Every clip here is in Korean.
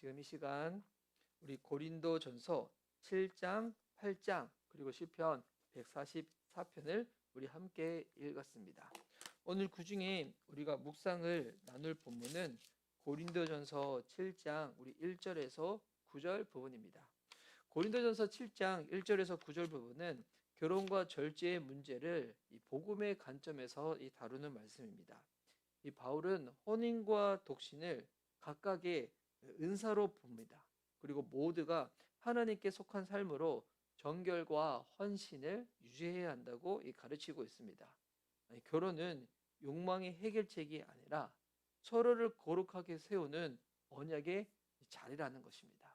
지금 이 시간 우리 고린도전서 7장, 8장 그리고 시편 144편을 우리 함께 읽었습니다. 오늘 그중에 우리가 묵상을 나눌 본문은 고린도전서 7장 우리 1절에서 9절 부분입니다. 고린도전서 7장 1절에서 9절 부분은 결혼과 절제의 문제를 이 복음의 관점에서 다루는 말씀입니다. 이 바울은 혼인과 독신을 각각의 은사로 봅니다. 그리고 모두가 하나님께 속한 삶으로 정결과 헌신을 유지해야 한다고 가르치고 있습니다. 결혼은 욕망의 해결책이 아니라 서로를 거룩하게 세우는 언약의 자리라는 것입니다.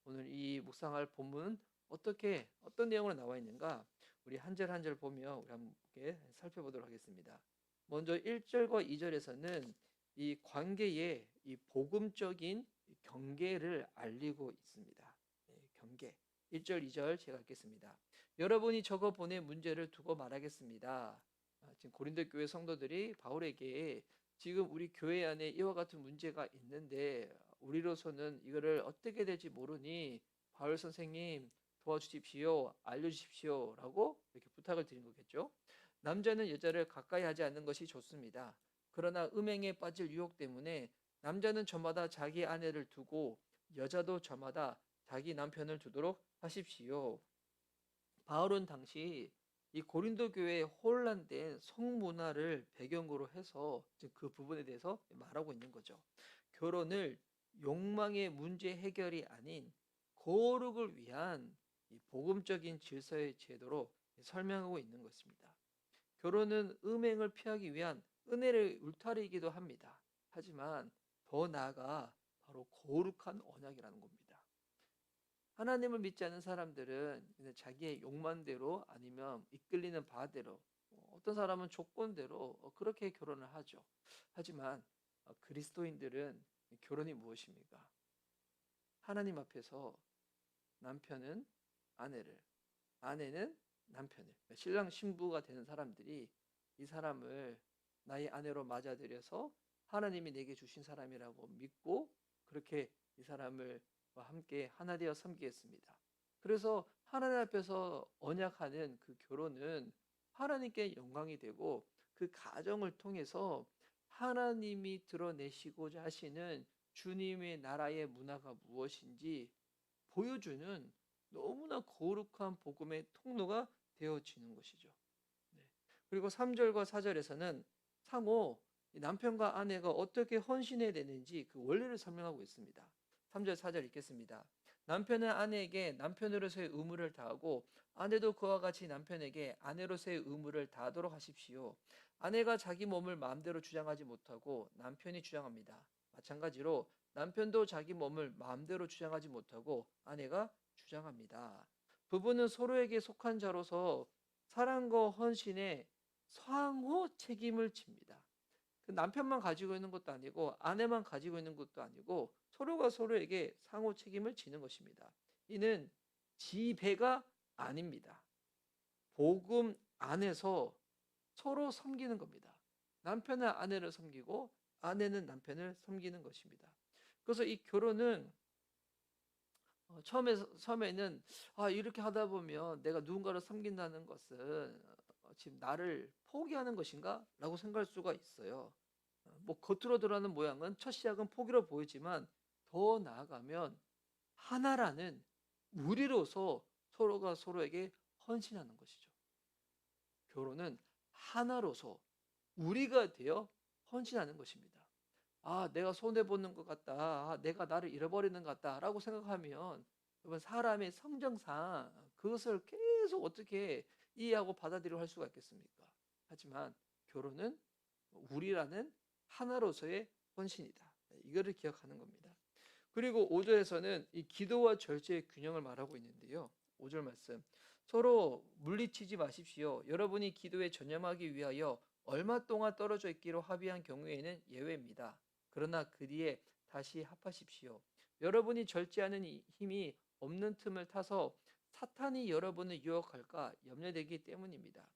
오늘 이 묵상할 본문은 어떤 내용으로 나와 있는가? 우리 한 절 한 절 보며 우리 함께 살펴보도록 하겠습니다. 먼저 1절과 2절에서는 이 관계의 이 복음적인 경계를 알리고 있습니다. 경계. 1절, 2절 제가 읽겠습니다. 여러분이 적어 보낸 문제를 두고 말하겠습니다. 지금 고린도 교회 성도들이 바울에게 지금 우리 교회 안에 이와 같은 문제가 있는데 우리로서는 이거를 어떻게 될지 모르니 바울 선생님 도와주십시오, 알려주십시오 라고 이렇게 부탁을 드린 거겠죠. 남자는 여자를 가까이 하지 않는 것이 좋습니다. 그러나 음행에 빠질 유혹 때문에 남자는 저마다 자기 아내를 두고 여자도 저마다 자기 남편을 두도록 하십시오. 바울은 당시 이 고린도 교회의 혼란된 성문화를 배경으로 해서 그 부분에 대해서 말하고 있는 거죠. 결혼을 욕망의 문제 해결이 아닌 거룩을 위한 이 복음적인 질서의 제도로 설명하고 있는 것입니다. 결혼은 음행을 피하기 위한 은혜를 울타리이기도 합니다. 하지만 더 나아가 바로 거룩한 언약이라는 겁니다. 하나님을 믿지 않는 사람들은 자기의 욕망대로 아니면 이끌리는 바대로 어떤 사람은 조건대로 그렇게 결혼을 하죠. 하지만 그리스도인들은 결혼이 무엇입니까? 하나님 앞에서 남편은 아내를, 아내는 남편을, 신랑 신부가 되는 사람들이 이 사람을 나의 아내로 맞아들여서 하나님이 내게 주신 사람이라고 믿고 그렇게 이 사람을 함께 하나 되어 섬기겠습니다. 그래서 하나님 앞에서 언약하는 그 결혼은 하나님께 영광이 되고 그 가정을 통해서 하나님이 드러내시고자 하시는 주님의 나라의 문화가 무엇인지 보여주는 너무나 거룩한 복음의 통로가 되어지는 것이죠. 네. 그리고 3절과 4절에서는 상호 남편과 아내가 어떻게 헌신해야 되는지 그 원리를 설명하고 있습니다. 3절, 4절 읽겠습니다. 남편은 아내에게 남편으로서의 의무를 다하고 아내도 그와 같이 남편에게 아내로서의 의무를 다하도록 하십시오. 아내가 자기 몸을 마음대로 주장하지 못하고 남편이 주장합니다. 마찬가지로 남편도 자기 몸을 마음대로 주장하지 못하고 아내가 주장합니다. 부부는 서로에게 속한 자로서 사랑과 헌신에 상호 책임을 집니다. 그 남편만 가지고 있는 것도 아니고 아내만 가지고 있는 것도 아니고 서로가 서로에게 상호 책임을 지는 것입니다. 이는 지배가 아닙니다. 복음 안에서 서로 섬기는 겁니다. 남편은 아내를 섬기고 아내는 남편을 섬기는 것입니다. 그래서 이 결혼은 처음에는 이렇게 하다 보면 내가 누군가를 섬긴다는 것은 지금 나를 포기하는 것인가? 라고 생각할 수가 있어요. 뭐 겉으로 드러나는 모양은 첫 시작은 포기로 보이지만 더 나아가면 하나라는 우리로서 서로가 서로에게 헌신하는 것이죠. 결혼은 하나로서 우리가 되어 헌신하는 것입니다. 내가 손해보는 것 같다. 내가 나를 잃어버리는 것 같다라고 생각하면 여러분 사람의 성정상 그것을 계속 어떻게 이해하고 받아들이려 할 수가 있겠습니까? 하지만 결혼은 우리라는 하나로서의 헌신이다. 이거를 기억하는 겁니다. 그리고 5절에서는 이 기도와 절제의 균형을 말하고 있는데요. 5절 말씀. 서로 물리치지 마십시오. 여러분이 기도에 전념하기 위하여 얼마 동안 떨어져 있기로 합의한 경우에는 예외입니다. 그러나 그 뒤에 다시 합하십시오. 여러분이 절제하는 힘이 없는 틈을 타서 사탄이 여러분을 유혹할까 염려되기 때문입니다.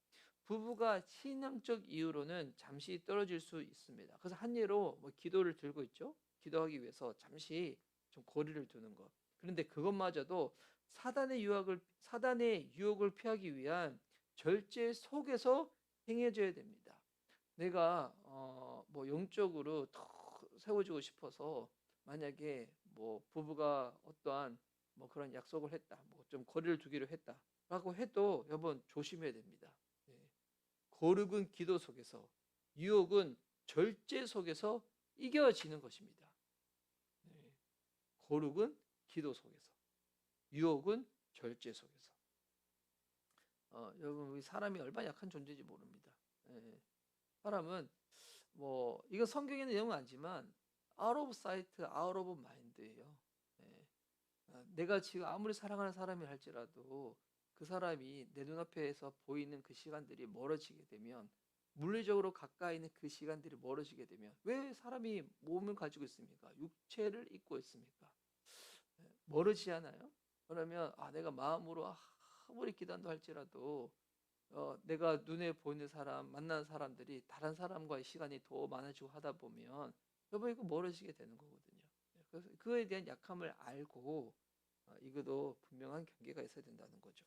부부가 신앙적 이유로는 잠시 떨어질 수 있습니다. 그래서 한 예로 기도를 들고 있죠. 기도하기 위해서 잠시 좀 거리를 두는 것. 그런데 그것마저도 사단의 유혹을 피하기 위한 절제 속에서 행해져야 됩니다. 내가 뭐 영적으로 더 세워지고 싶어서 만약에 뭐 부부가 어떠한 뭐 그런 약속을 했다, 뭐 좀 거리를 두기로 했다라고 해도 여러분 조심해야 됩니다. 네. 거룩은 기도 속에서, 유혹은 절제 속에서 이겨지는 것입니다. 네. 거룩은 기도 속에서, 유혹은 절제 속에서. 여러분 우리 사람이 얼마나 약한 존재인지 모릅니다. 예. 사람은 뭐 이거 성경에 있는 내용은 아니지만 out of sight, out of mind예요. 예. 내가 지금 아무리 사랑하는 사람이 할지라도 그 사람이 내 눈앞에서 보이는 그 시간들이 멀어지게 되면, 물리적으로 가까이 있는 그 시간들이 멀어지게 되면, 왜 사람이 몸을 가지고 있습니까? 육체를 입고 있습니까? 멀어지지 않아요? 그러면 내가 마음으로 아무리 기도한다 할지라도 내가 눈에 보이는 사람, 만나는 사람들이 다른 사람과의 시간이 더 많아지고 하다 보면 여보 이거 멀어지게 되는 거거든요. 그래서 그거에 대한 약함을 알고 이것도 분명한 경계가 있어야 된다는 거죠.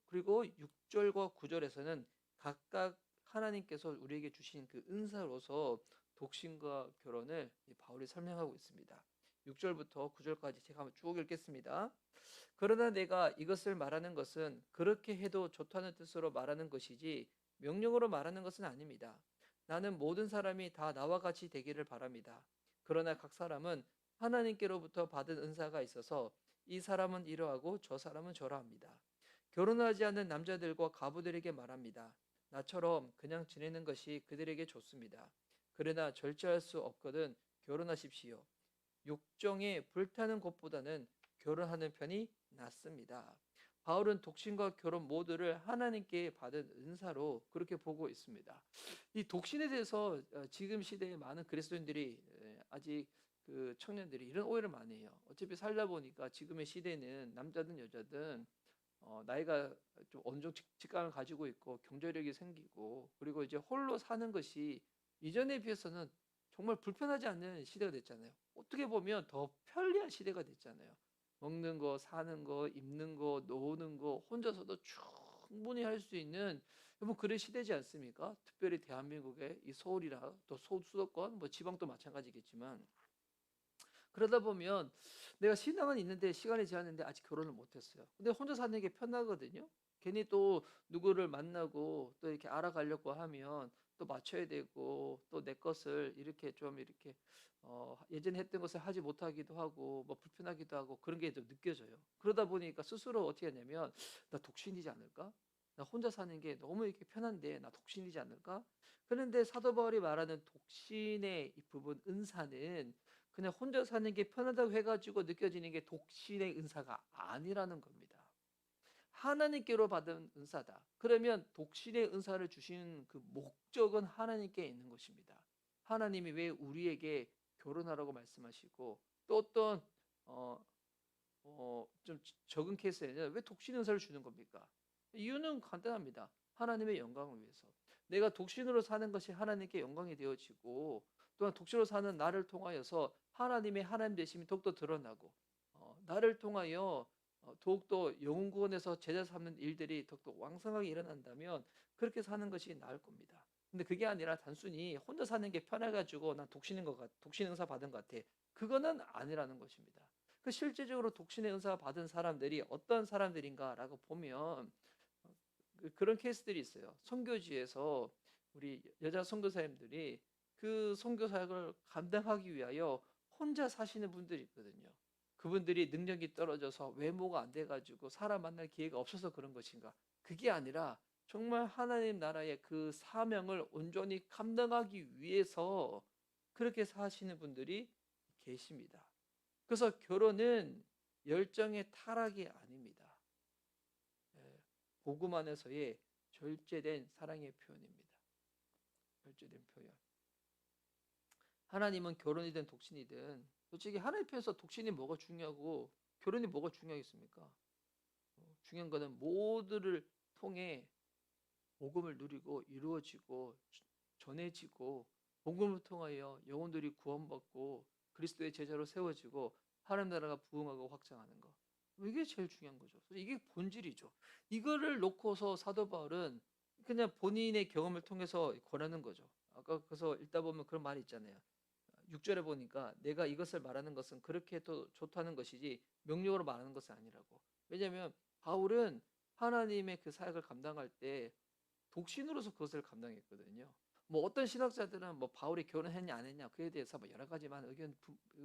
그리고 6절과 9절에서는 각각 하나님께서 우리에게 주신 그 은사로서 독신과 결혼을 바울이 설명하고 있습니다. 6절부터 9절까지 제가 한번 쭉 읽겠습니다. 그러나 내가 이것을 말하는 것은 그렇게 해도 좋다는 뜻으로 말하는 것이지 명령으로 말하는 것은 아닙니다. 나는 모든 사람이 다 나와 같이 되기를 바랍니다. 그러나 각 사람은 하나님께로부터 받은 은사가 있어서 이 사람은 이러하고 저 사람은 저러합니다. 결혼하지 않는 남자들과 가부들에게 말합니다. 나처럼 그냥 지내는 것이 그들에게 좋습니다. 그러나 절제할 수 없거든 결혼하십시오. 욕정에 불타는 것보다는 결혼하는 편이 낫습니다. 바울은 독신과 결혼 모두를 하나님께 받은 은사로 그렇게 보고 있습니다. 이 독신에 대해서 지금 시대에 많은 그리스도인들이 아직 그 청년들이 이런 오해를 많이 해요. 어차피 살다 보니까 지금의 시대는 남자든 여자든 나이가 좀 어느 정도 직감을 가지고 있고 경제력이 생기고, 그리고 이제 홀로 사는 것이 이전에 비해서는 정말 불편하지 않는 시대가 됐잖아요. 어떻게 보면 더 편리한 시대가 됐잖아요. 먹는 거, 사는 거, 입는 거, 노는 거 혼자서도 충분히 할 수 있는 뭐 그런 시대지 않습니까? 특별히 대한민국의 이 서울이나 또 수도권, 뭐 지방도 마찬가지겠지만, 그러다 보면 내가 신앙은 있는데 시간이 지났는데 아직 결혼을 못했어요. 근데 혼자 사는 게 편하거든요. 괜히 또 누구를 만나고 또 이렇게 알아가려고 하면 또 맞춰야 되고, 또 내 것을 이렇게 좀 이렇게 예전에 했던 것을 하지 못하기도 하고 뭐 불편하기도 하고 그런 게 좀 느껴져요. 그러다 보니까 스스로 어떻게 하냐면, 나 독신이지 않을까? 나 혼자 사는 게 너무 이렇게 편한데 나 독신이지 않을까? 그런데 사도 바울이 말하는 독신의 이 부분 은사는 그냥 혼자 사는 게 편하다고 해가지고 느껴지는 게 독신의 은사가 아니라는 겁니다. 하나님께로 받은 은사다. 그러면 독신의 은사를 주신 그 목적은 하나님께 있는 것입니다. 하나님이 왜 우리에게 결혼하라고 말씀하시고, 또 어떤 좀 적은 케이스에는 왜 독신 은사를 주는 겁니까? 이유는 간단합니다. 하나님의 영광을 위해서. 내가 독신으로 사는 것이 하나님께 영광이 되어지고, 또한 독신으로 사는 나를 통하여서 하나님의 하나님 되심이 더욱더 드러나고, 나를 통하여 더욱더 영혼 구원에서 제자 삼는 일들이 더욱더 왕성하게 일어난다면 그렇게 사는 것이 나을 겁니다. 근데 그게 아니라 단순히 혼자 사는 게 편해가지고 난 독신 은사 받은 것 같아. 그거는 아니라는 것입니다. 그 실제적으로 독신의 은사 받은 사람들이 어떤 사람들인가라고 보면 그런 케이스들이 있어요. 선교지에서 우리 여자 선교사님들이 그 선교 사역을 감당하기 위하여 혼자 사시는 분들이 있거든요. 그분들이 능력이 떨어져서 외모가 안 돼가지고 사람 만날 기회가 없어서 그런 것인가? 그게 아니라 정말 하나님 나라의 그 사명을 온전히 감당하기 위해서 그렇게 사시는 분들이 계십니다. 그래서 결혼은 열정의 타락이 아닙니다. 복음 안에서의 절제된 사랑의 표현입니다. 절제된 표현. 하나님은 결혼이든 독신이든, 솔직히 하나님 편에서 독신이 뭐가 중요하고 결혼이 뭐가 중요하겠습니까? 중요한 것은 모두를 통해 복음을 누리고 이루어지고 전해지고, 복음을 통하여 영혼들이 구원받고 그리스도의 제자로 세워지고 하나님 나라가 부흥하고 확장하는 거. 이게 제일 중요한 거죠. 그래서 이게 본질이죠. 이거를 놓고서 사도 바울은 그냥 본인의 경험을 통해서 권하는 거죠. 아까 그래서 읽다 보면 그런 말이 있잖아요. 6절에 보니까 내가 이것을 말하는 것은 그렇게 또 좋다는 것이지 명령으로 말하는 것은 아니라고. 왜냐하면 바울은 하나님의 그 사역을 감당할 때 독신으로서 그것을 감당했거든요. 뭐 어떤 신학자들은 뭐 바울이 결혼했냐 안 했냐 그에 대해서 뭐 여러 가지만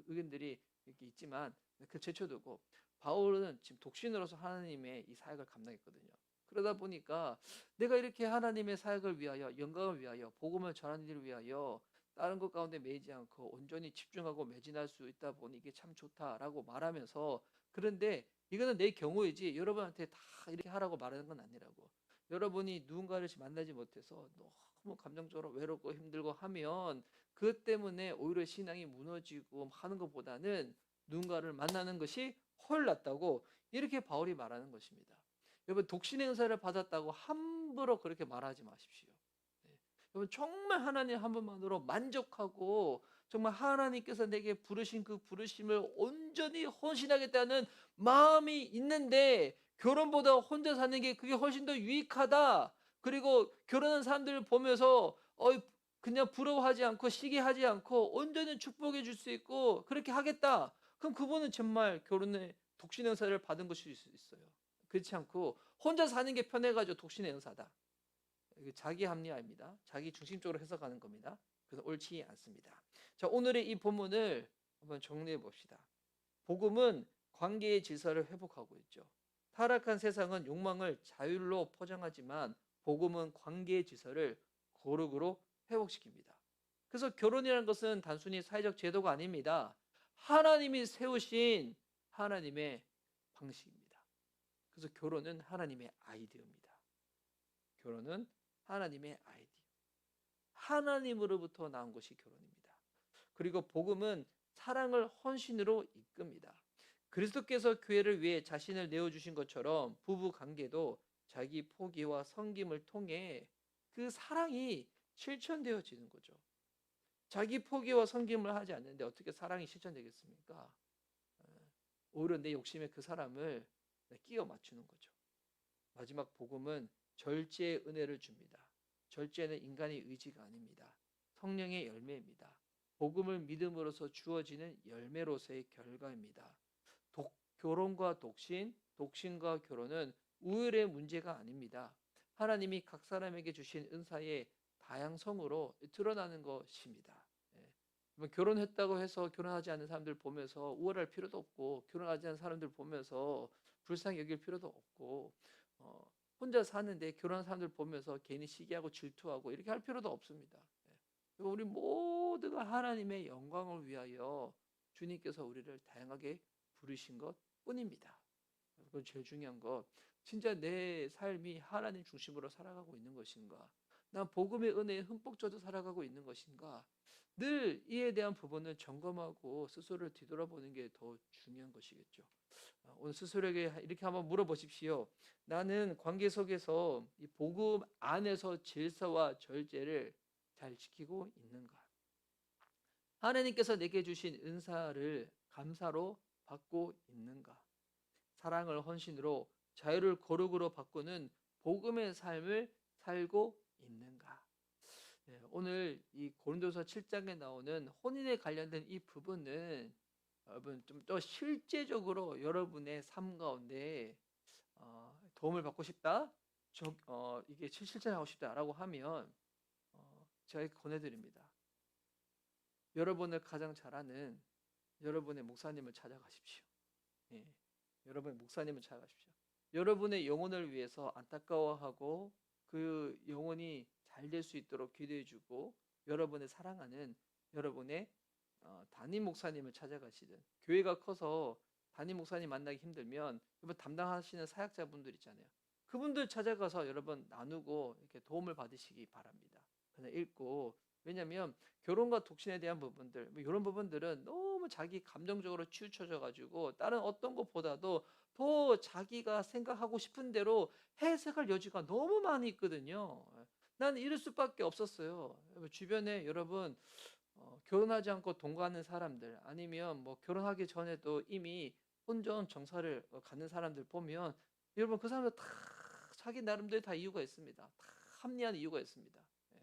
의견들이 이렇게 있지만 그 제쳐두고 바울은 지금 독신으로서 하나님의 이 사역을 감당했거든요. 그러다 보니까 내가 이렇게 하나님의 사역을 위하여 영광을 위하여 복음을 전하는 일을 위하여 다른 것 가운데 매이지 않고 온전히 집중하고 매진할 수 있다 보니 이게 참 좋다라고 말하면서 그런데 이거는 내 경우이지 여러분한테 다 이렇게 하라고 말하는 건 아니라고. 여러분이 누군가를 만나지 못해서 너무 감정적으로 외롭고 힘들고 하면 그것 때문에 오히려 신앙이 무너지고 하는 것보다는 누군가를 만나는 것이 훨 낫다고 이렇게 바울이 말하는 것입니다. 여러분 독신의 은사를 받았다고 함부로 그렇게 말하지 마십시오. 네. 여러분 정말 하나님 한 분만으로 만족하고 정말 하나님께서 내게 부르신 그 부르심을 온전히 헌신하겠다는 마음이 있는데 결혼보다 혼자 사는 게 그게 훨씬 더 유익하다. 그리고 결혼한 사람들을 보면서 그냥 부러워하지 않고 시기하지 않고 온전히 축복해 줄 수 있고 그렇게 하겠다. 그럼 그분은 정말 결혼의 독신의 은사를 받은 것일 수 있어요. 그렇지 않고 혼자 사는 게 편해가지고 독신의 은사다. 자기 합리화입니다. 자기 중심적으로 해석하는 겁니다. 그래서 옳지 않습니다. 자, 오늘의 이 본문을 한번 정리해 봅시다. 복음은 관계의 질서를 회복하고 있죠. 타락한 세상은 욕망을 자율로 포장하지만 복음은 관계의 질서를 거룩으로 회복시킵니다. 그래서 결혼이라는 것은 단순히 사회적 제도가 아닙니다. 하나님이 세우신 하나님의 방식입니다. 그래서 결혼은 하나님의 아이디어입니다. 결혼은 하나님의 아이디어. 하나님으로부터 나온 것이 결혼입니다. 그리고 복음은 사랑을 헌신으로 이끕니다. 그리스도께서 교회를 위해 자신을 내어주신 것처럼 부부 관계도 자기 포기와 섬김을 통해 그 사랑이 실천되어지는 거죠. 자기 포기와 섬김을 하지 않는데 어떻게 사랑이 실천되겠습니까? 오히려 내 욕심에 그 사람을 끼워 맞추는 거죠. 마지막 복음은 절제의 은혜를 줍니다. 절제는 인간의 의지가 아닙니다. 성령의 열매입니다. 복음을 믿음으로써 주어지는 열매로서의 결과입니다. 결혼과 독신, 독신과 결혼은 우열의 문제가 아닙니다. 하나님이 각 사람에게 주신 은사의 다양성으로 드러나는 것입니다. 결혼했다고 해서 결혼하지 않는 사람들 보면서 우월할 필요도 없고 결혼하지 않는 사람들 보면서 불쌍히 여길 필요도 없고 혼자 사는데 결혼한 사람들 보면서 괜히 시기하고 질투하고 이렇게 할 필요도 없습니다. 우리 모두가 하나님의 영광을 위하여 주님께서 우리를 다양하게 부르신 것 뿐입니다. 그건 제일 중요한 것. 진짜 내 삶이 하나님 중심으로 살아가고 있는 것인가? 난 복음의 은혜에 흠뻑 젖어 살아가고 있는 것인가? 늘 이에 대한 부분을 점검하고 스스로를 뒤돌아보는 게 더 중요한 것이겠죠. 오늘 스스로에게 이렇게 한번 물어보십시오. 나는 관계 속에서 이 복음 안에서 질서와 절제를 잘 지키고 있는가? 하나님께서 내게 주신 은사를 감사로 받고 있는가? 사랑을 헌신으로 자유를 거룩으로 바꾸는 복음의 삶을 살고 있는가? 네, 오늘 이 고린도서 7장에 나오는 혼인에 관련된 이 부분은 여러분 좀 더 실제적으로 여러분의 삶 가운데 도움을 받고 싶다, 이게 실천하고 싶다라고 하면 제가 권해드립니다. 여러분을 가장 잘 아는 여러분의 목사님을 찾아가십시오. 예, 여러분의 목사님을 찾아가십시오. 여러분의 영혼을 위해서 안타까워하고 그 영혼이 잘 될 수 있도록 기도해주고 여러분을 사랑하는 여러분의 담임 목사님을 찾아가시든 교회가 커서 담임 목사님 만나기 힘들면 여러분 담당하시는 사역자분들 있잖아요. 그분들 찾아가서 여러분 나누고 이렇게 도움을 받으시기 바랍니다. 그냥 읽고 왜냐하면 결혼과 독신에 대한 부분들 이런 부분들은 너무 자기 감정적으로 치우쳐져 가지고 다른 어떤 것보다도 더 자기가 생각하고 싶은 대로 해석할 여지가 너무 많이 있거든요. 나는 이럴 수밖에 없었어요. 주변에 여러분 결혼하지 않고 동거하는 사람들 아니면 뭐 결혼하기 전에도 이미 혼전 정사를 갖는 사람들 보면 여러분 그 사람들 다 자기 나름대로 다 이유가 있습니다. 다 합리한 이유가 있습니다. 예.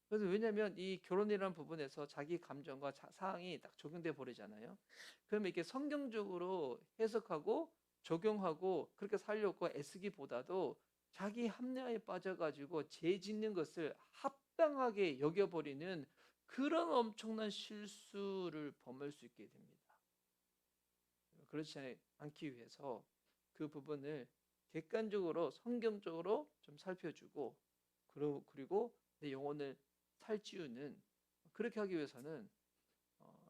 그래서 왜냐하면 이 결혼이라는 부분에서 자기 감정과 사항이 딱 적용돼 버리잖아요. 그러면 이렇게 성경적으로 해석하고 적용하고 그렇게 살려고 애쓰기보다도 자기 합리화에 빠져가지고 죄 짓는 것을 합당하게 여겨버리는 그런 엄청난 실수를 범할 수 있게 됩니다. 그렇지 않기 위해서 그 부분을 객관적으로 성경적으로 좀 살펴주고 그리고 내 영혼을 살찌우는 그렇게 하기 위해서는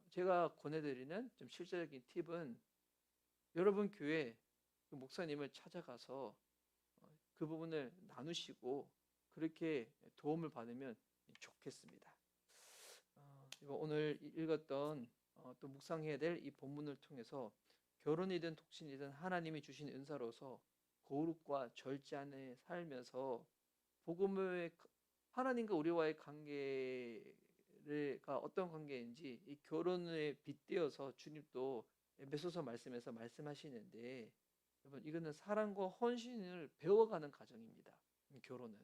제가 권해드리는 좀 실제적인 팁은 여러분 교회 그 목사님을 찾아가서 그 부분을 나누시고 그렇게 도움을 받으면 좋겠습니다. 오늘 읽었던 또 묵상해야 될 이 본문을 통해서 결혼이든 독신이든 하나님이 주신 은사로서 거룩과 절제안에 살면서 복음의 하나님과 우리와의 관계가 어떤 관계인지 이 결혼에 빗대어서 주님도 에베소서 말씀에서 말씀하시는데 여러분 이거는 사랑과 헌신을 배워가는 과정입니다. 결혼은.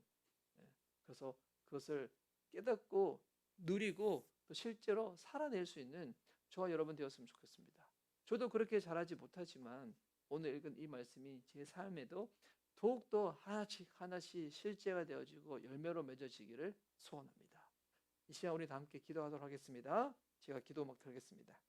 그래서 그것을 깨닫고 누리고 또 실제로 살아낼 수 있는 저와 여러분 되었으면 좋겠습니다. 저도 그렇게 잘하지 못하지만 오늘 읽은 이 말씀이 제 삶에도 더욱더 하나씩 하나씩 실제가 되어지고 열매로 맺어지기를 소원합니다. 이 시간 우리 다 함께 기도하도록 하겠습니다. 제가 기도 음악 드리겠습니다.